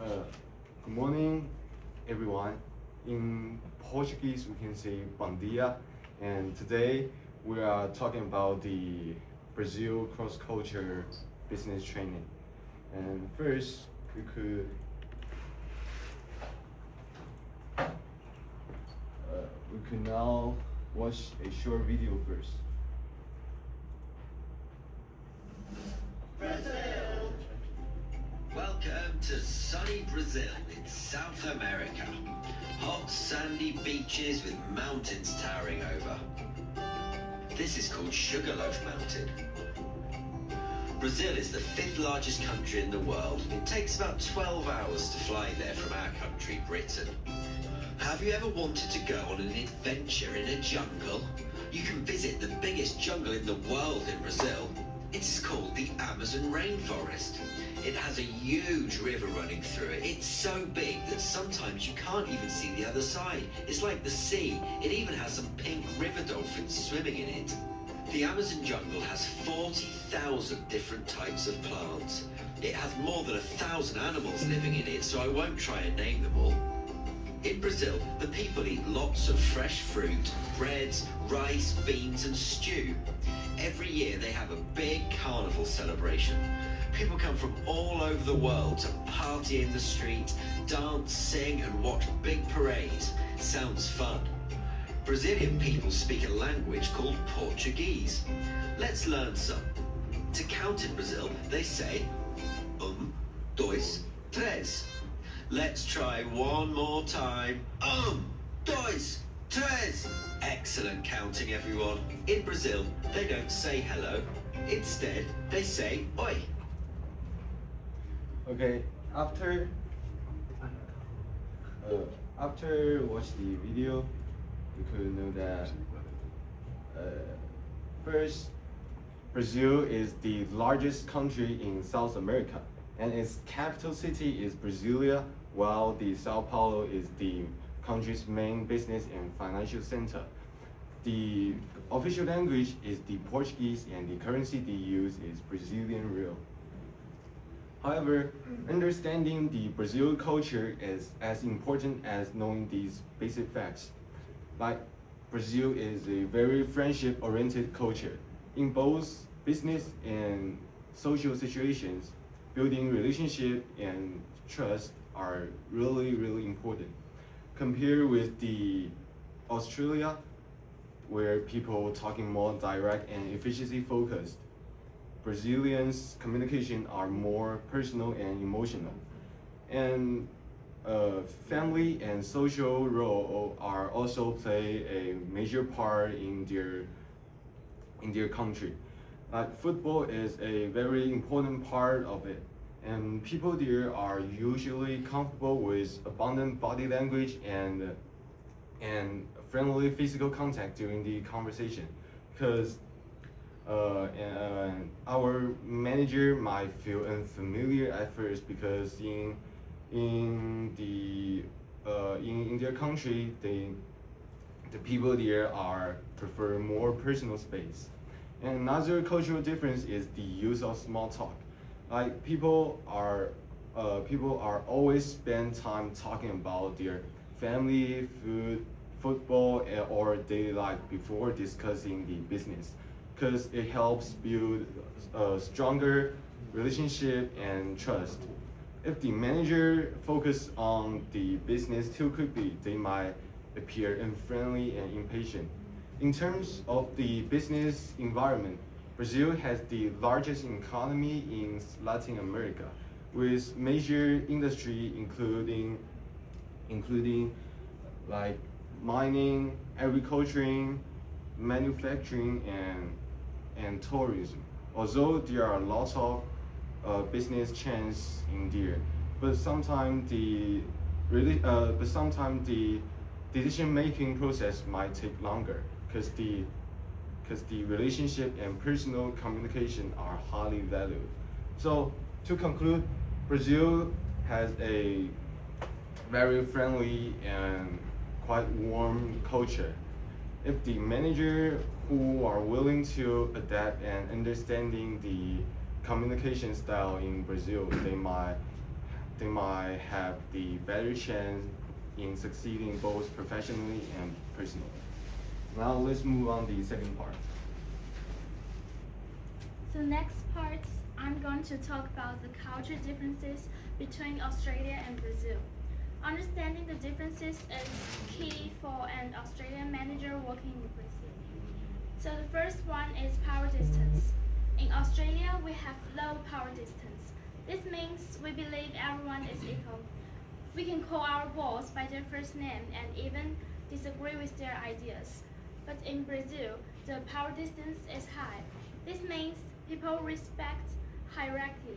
Good morning, everyone. In Portuguese, we can say bom dia. And today, we are talking about the Brazil cross-culture business training. And first, we could now watch a short video first. Brazil! Welcome to sunny Brazil in South America. Hot sandy beaches with mountains towering over. This is called Sugarloaf Mountain. Brazil is the 5th largest country in the world. It takes about 12 hours to fly there from our country, Britain. Have you ever wanted to go on an adventure in a jungle? You can visit the biggest jungle in the world in Brazil. It's called the Amazon rainforest. It has a huge river running through it. It's so big that sometimes you can't even see the other side. It's like the sea. It even has some pink river dolphins swimming in it. The Amazon jungle has 40,000 different types of plants. It has more than 1,000 animals living in it, so I won't try and name them all. In Brazil, the people eat lots of fresh fruit, breads, rice, beans and stew. Every year they have a big carnival celebration. People come from all over the world to party in the street, dance, sing and watch big parades. Sounds fun. Brazilian people speak a language called Portuguese. Let's learn some. To count in Brazil, they say dois, três. Let's try one more time. Dois, três. Excellent counting, everyone. In Brazil, they don't say hello. Instead, they say oi. Okay, after watch the video, you could know that first, Brazil is the largest country in South America, and its capital city is Brasilia, while the Sao Paulo is the country's main business and financial center. The official language is the Portuguese, and the currency they use is Brazilian real. However, understanding the Brazil culture is as important as knowing these basic facts. Like, Brazil is a very friendship-oriented culture. In both business and social situations, building relationship and trust are really, really important. Compared with the Australia, where people talking more direct and efficiency focused, Brazilians' communication are more personal and emotional. And family and social role are also play a major part in their country. Like, football is a very important part of it, and people there are usually comfortable with abundant body language and friendly physical contact during the conversation, because our manager might feel unfamiliar at first because in their country, the people there prefer more personal space. And another cultural difference is the use of small talk. Like, people are always spend time talking about their family, food, football, or daily life before discussing the business, because it helps build a stronger relationship and trust. If the manager focuses on the business too quickly, they might appear unfriendly and impatient. In terms of the business environment, Brazil has the largest economy in Latin America, with major industry including like mining, agriculture, manufacturing, and tourism. Although there are lots of business chains in there, but sometimes the decision-making process might take longer because the relationship and personal communication are highly valued. So to conclude, Brazil has a very friendly and quite warm culture. If the manager who are willing to adapt and understanding the communication style in Brazil, they might they might have the better chance in succeeding both professionally and personally. Now let's move on to the second part. So next part, I'm going to talk about the culture differences between Australia and Brazil. Understanding the differences is key for an Australian manager working in Brazil. So the first one is power distance. In Australia, we have low power distance. This means we believe everyone is equal. We can call our boss by their first name and even disagree with their ideas. But in Brazil, the power distance is high. This means people respect hierarchy.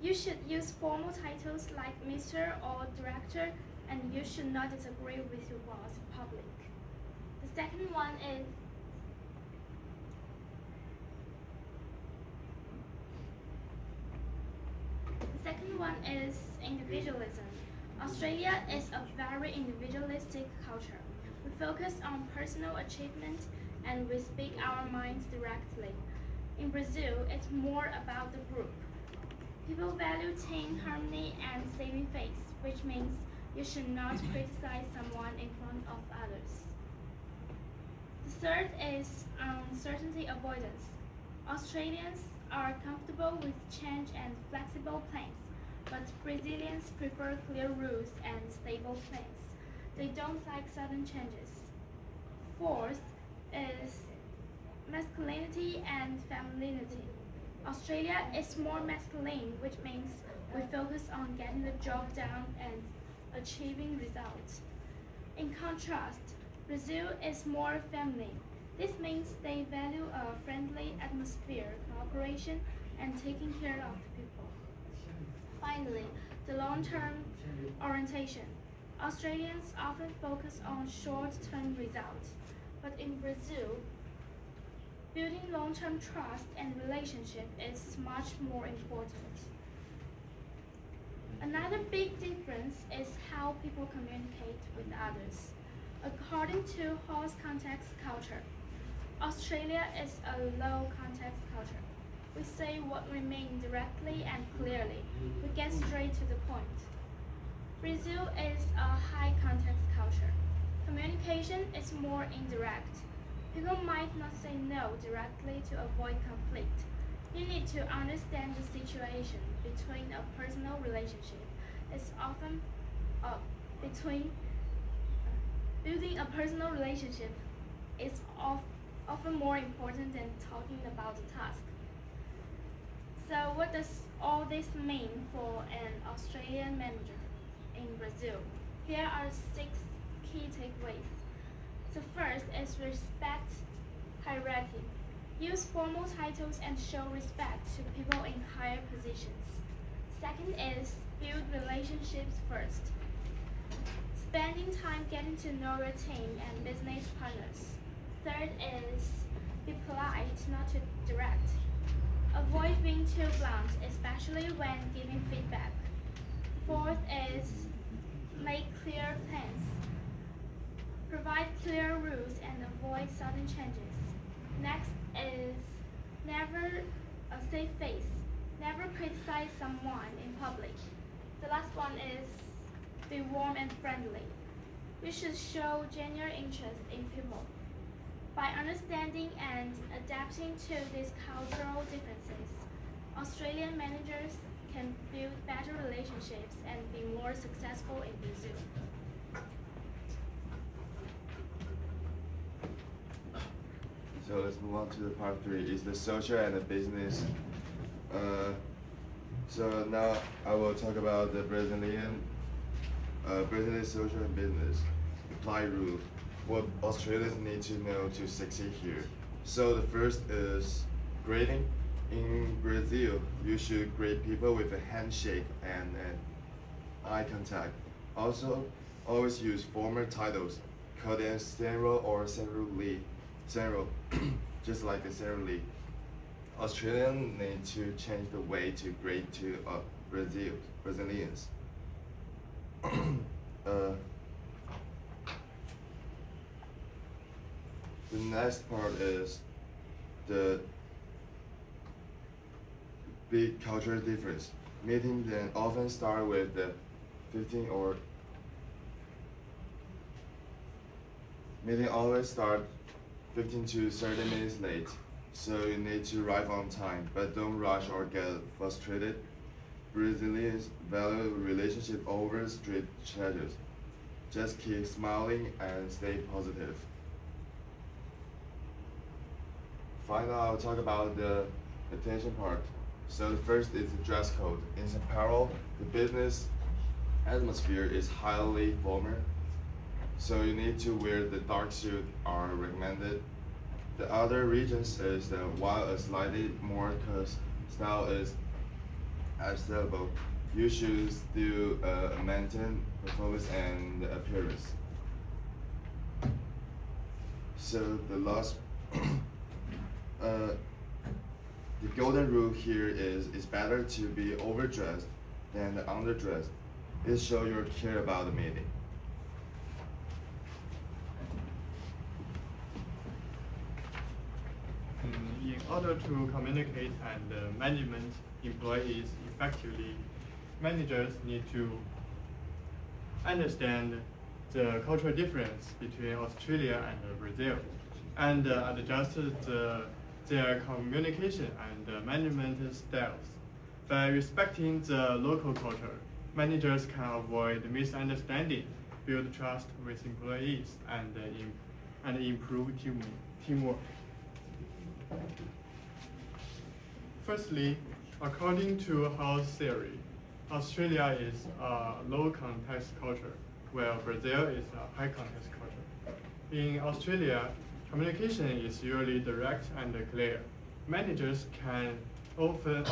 You should use formal titles like Mr. or Director, and you should not disagree with your boss in public. The second one is individualism. Australia is a very individualistic culture. We focus on personal achievement and we speak our minds directly. In Brazil, it's more about the group. People value team harmony and saving face, which means you should not criticize someone in front of others. The third is uncertainty avoidance. Australians are comfortable with change and flexible plans, but Brazilians prefer clear rules and stable plans. They don't like sudden changes. Fourth is masculinity and femininity. Australia is more masculine, which means we focus on getting the job done and achieving results. In contrast, Brazil is more feminine. This means they value a friendly atmosphere, cooperation, and taking care of people. Finally, the long-term orientation. Australians often focus on short-term results, but in Brazil, building long-term trust and relationship is much more important. Another big difference is how people communicate with others. According to Hall's context culture, Australia is a low context culture. We say what we mean directly and clearly. We get straight to the point. Brazil is a high context culture. Communication is more indirect. People might not say no directly to avoid conflict. You need to understand the situation between a personal relationship. It's often building a personal relationship is often more important than talking about the task. So what does all this mean for an Australian manager in Brazil? Here are 6 key takeaways. The first is respect hierarchy. Use formal titles and show respect to people in higher positions. Second is build relationships first. Spending time getting to know your team and business partners. Third is be polite, not too direct. Avoid being too blunt, especially when giving feedback. Fourth is make clear plans. Provide clear rules and avoid sudden changes. Next is never save face. Never criticize someone in public. The last one is be warm and friendly. You should show genuine interest in people. By understanding and adapting to these cultural differences, Australian managers can build better relationships and be more successful in Brazil. So let's move on to the part 3, is the social and the business. So now I will talk about the Brazilian social and business apply rule. What Australians need to know to succeed here. So the first is greeting. In Brazil, you should greet people with a handshake and eye contact. Also, always use formal titles. Call them Senor or Senor Lee. Senor, just like the Senor Lee. Australians need to change the way to greet to Brazilians. The next part is the big cultural difference. Meeting then often start with the 15 or meeting always start 15 to 30 minutes late, so you need to arrive on time, but don't rush or get frustrated. Brazilians value relationship over strict schedules. Just keep smiling and stay positive. Finally, I'll talk about the attention part. So the first is the dress code. In apparel, the business atmosphere is highly formal, so you need to wear the dark suit are recommended. The other regions is that while a slightly more style is acceptable, you should still maintain performance and appearance. So the last, the golden rule here is it's better to be overdressed than underdressed. It shows your care about the meeting. In order to communicate and management employees effectively, managers need to understand the cultural difference between Australia and Brazil and adjust their communication and management styles. By respecting the local culture, managers can avoid misunderstanding, build trust with employees, and improve teamwork. Firstly, according to House theory, Australia is a low context culture, while Brazil is a high context culture. In Australia, communication is usually direct and clear. Managers can often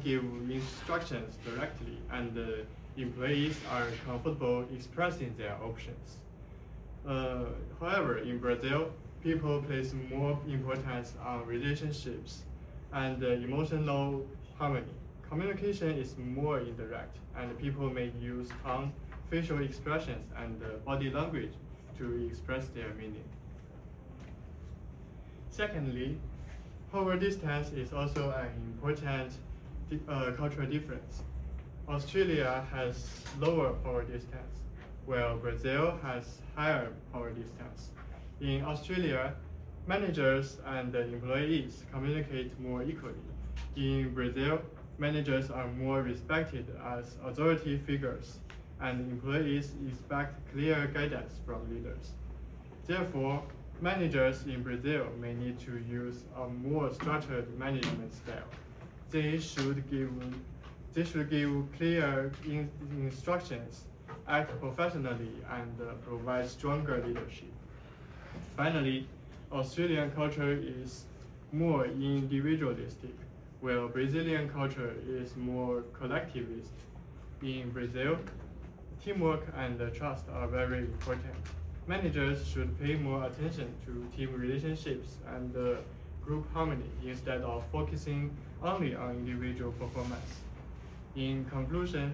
give instructions directly, and employees are comfortable expressing their options. However, in Brazil, people place more importance on relationships and emotional harmony. Communication is more indirect, and people may use tongue, facial expressions, and body language to express their meaning. Secondly, power distance is also an important cultural difference. Australia has lower power distance, while Brazil has higher power distance. In Australia, managers and employees communicate more equally. In Brazil, managers are more respected as authority figures, and employees expect clear guidance from leaders. Therefore, managers in Brazil may need to use a more structured management style. They should give clear instructions, act professionally, and provide stronger leadership. Finally, Australian culture is more individualistic, while Brazilian culture is more collectivist. In Brazil, teamwork and trust are very important. Managers should pay more attention to team relationships and group harmony instead of focusing only on individual performance. In conclusion,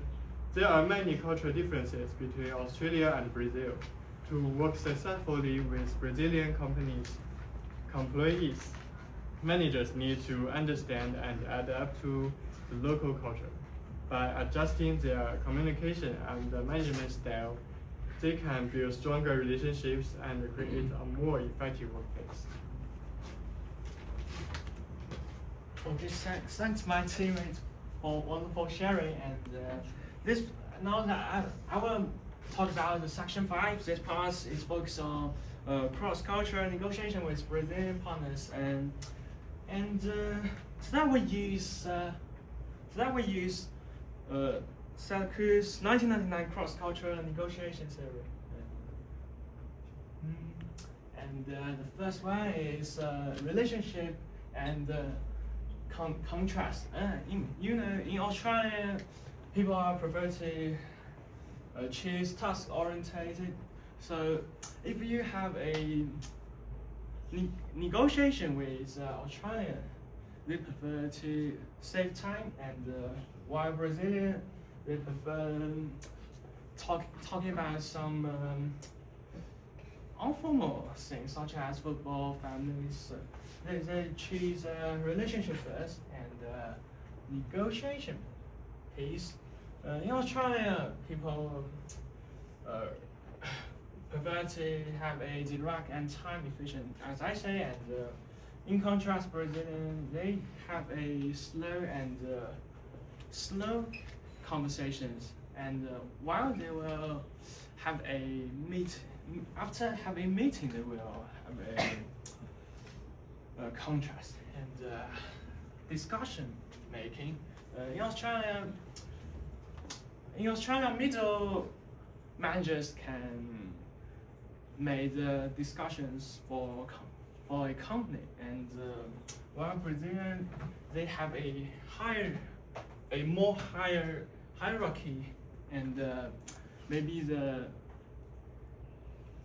there are many cultural differences between Australia and Brazil. To work successfully with Brazilian employees, managers need to understand and adapt to the local culture. By adjusting their communication and management style, they can build stronger relationships and create a more effective workplace. Okay, thanks my teammates for wonderful sharing. And this now that I will talk about the section 5. This part is focused on cross-cultural negotiation with Brazilian partners, and today we use Santa Cruz 1999 cross-cultural negotiation theory. And the first one is relationship and contrast. In Australia, people prefer to choose task-orientated. So if you have a negotiation with Australia, they prefer to save time, and while Brazilian, they prefer talking about some informal things such as football, families. They choose a relationship first, and negotiation piece. In Australia, people prefer to have a direct and time efficient, as I say, and in contrast, Brazilian they have a slow conversations, and while they will have a after having a meeting, they will have a contrast and discussion making. In Australia, middle managers can make the discussions for a company, and while Brazilian they have a more higher hierarchy, and maybe the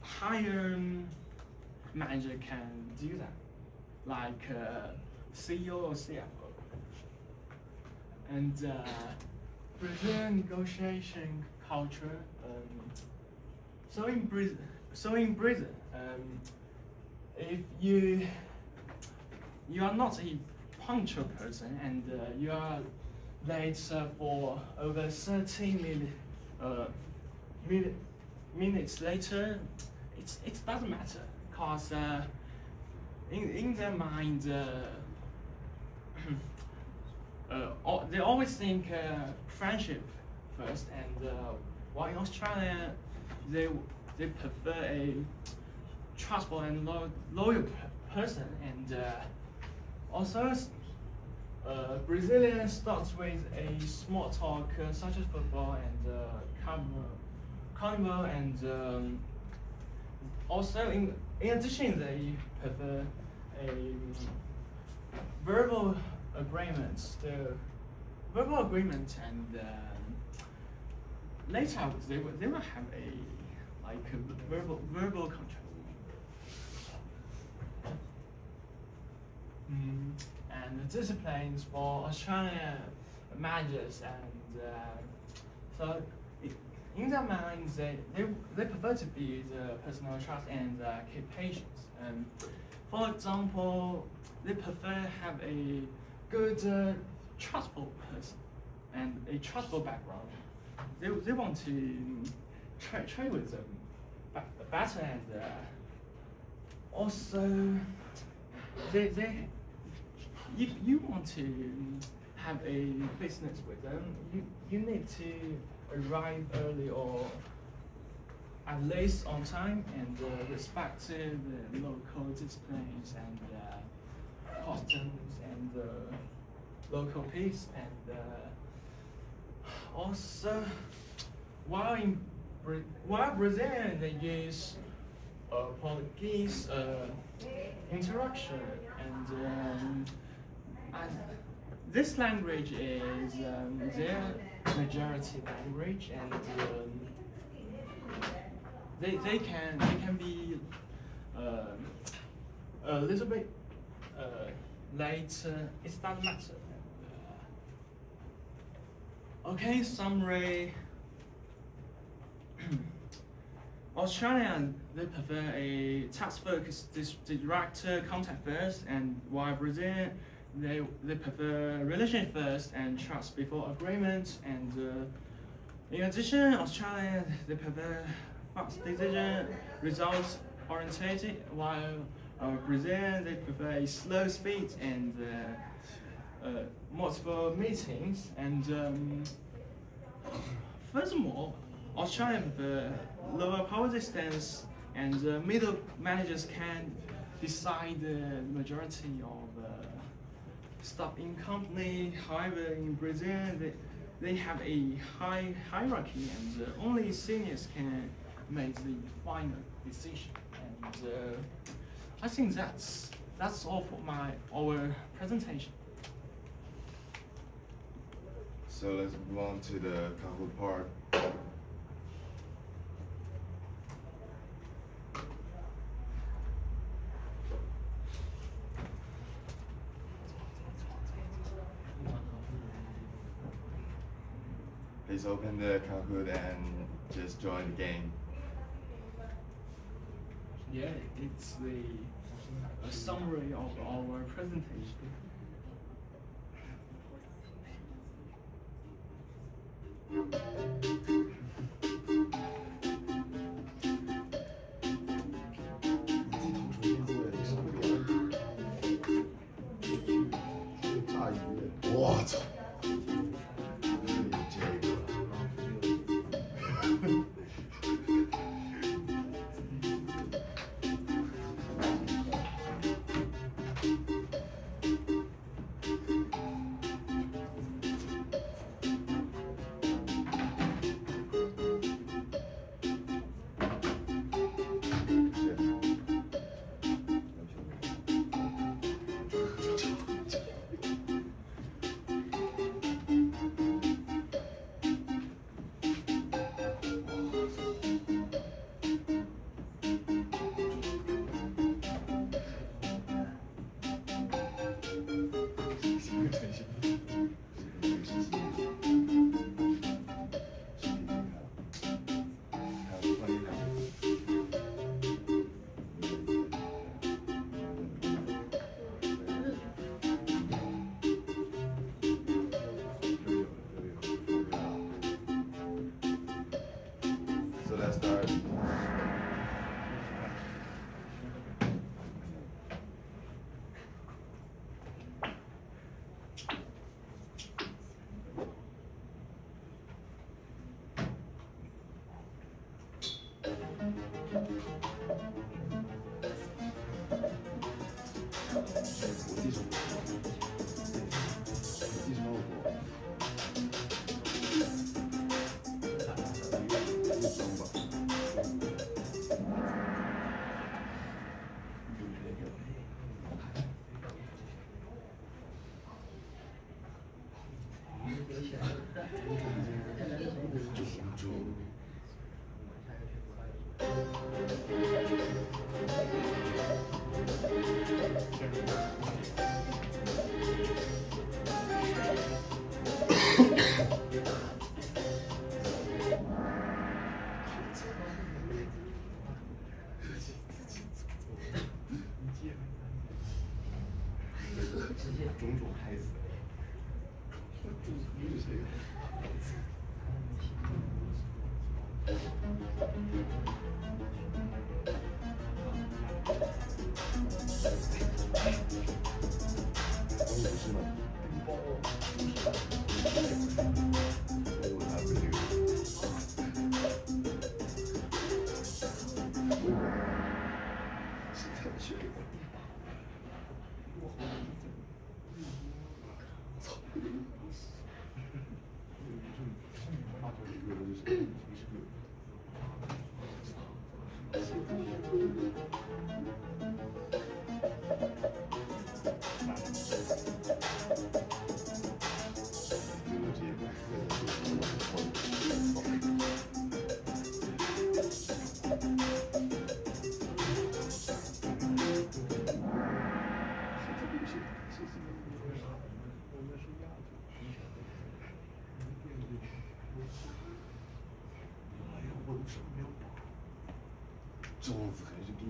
higher manager can do that, like CEO or CFO. And Brazilian negotiation culture. So in Brazil, if you are not a punctual person and you are late for over 30 minutes later, it doesn't matter, cause in their mind they always think friendship first, and while in Australia they prefer a trustful and loyal person, and also Brazilian starts with a small talk such as football and carnival, and also in addition they prefer a verbal agreements. The verbal agreement, and later they will have a verbal contract. And the disciplines for Australian managers, and so in their minds they prefer to be the personal trust and keep patience. For example, they prefer have a good trustful person and a trustful background. They want to trade with them better, and also if you want to have a business with them, you need to arrive early or at least on time, and respect the local disciplines and customs and local peace, and also while Brazilian they use Portuguese interaction, and this language is their majority language, and they can be a little bit late. It doesn't matter. Okay, summary. Australian they prefer a task-focused direct contact first, and while Brazilian they prefer relationship first and trust before agreement. And in addition, Australian they prefer fast decision, results orientated, while Brazilian they prefer a slow speed and multiple meetings. And furthermore, Australia prefer lower power distance, and middle managers can decide the majority of stuff in company. However, in Brazil, they have a high hierarchy, and only seniors can make the final decision. And I think that's all for our presentation. So let's move on to the Kahoot part. Please open the Kahoot and just join the game. Yeah, it's a summary of our presentation. 我操！So let's start.粽子还是第一。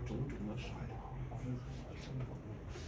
种种的甩，生活。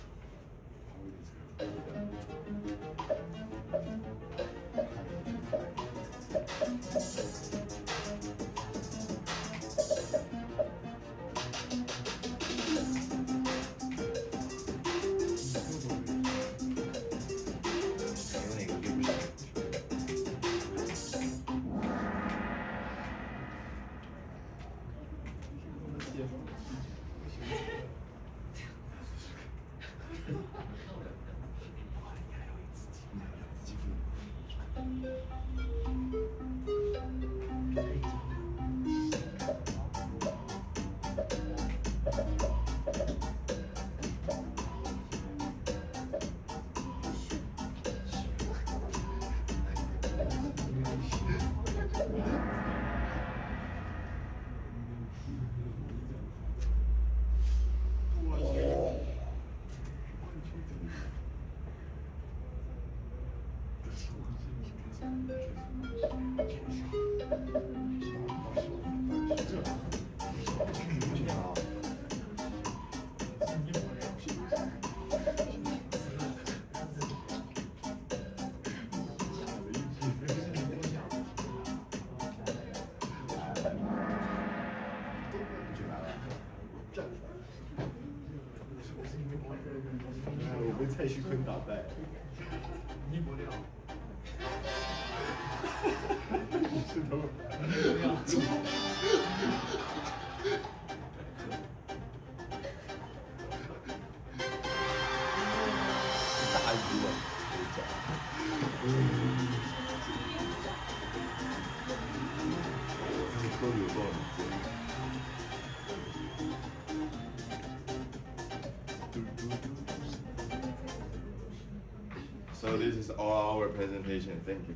我被蔡徐坤打败。你不了。是的。大鱼了，都有多少次？ So this is all our presentation. Thank you.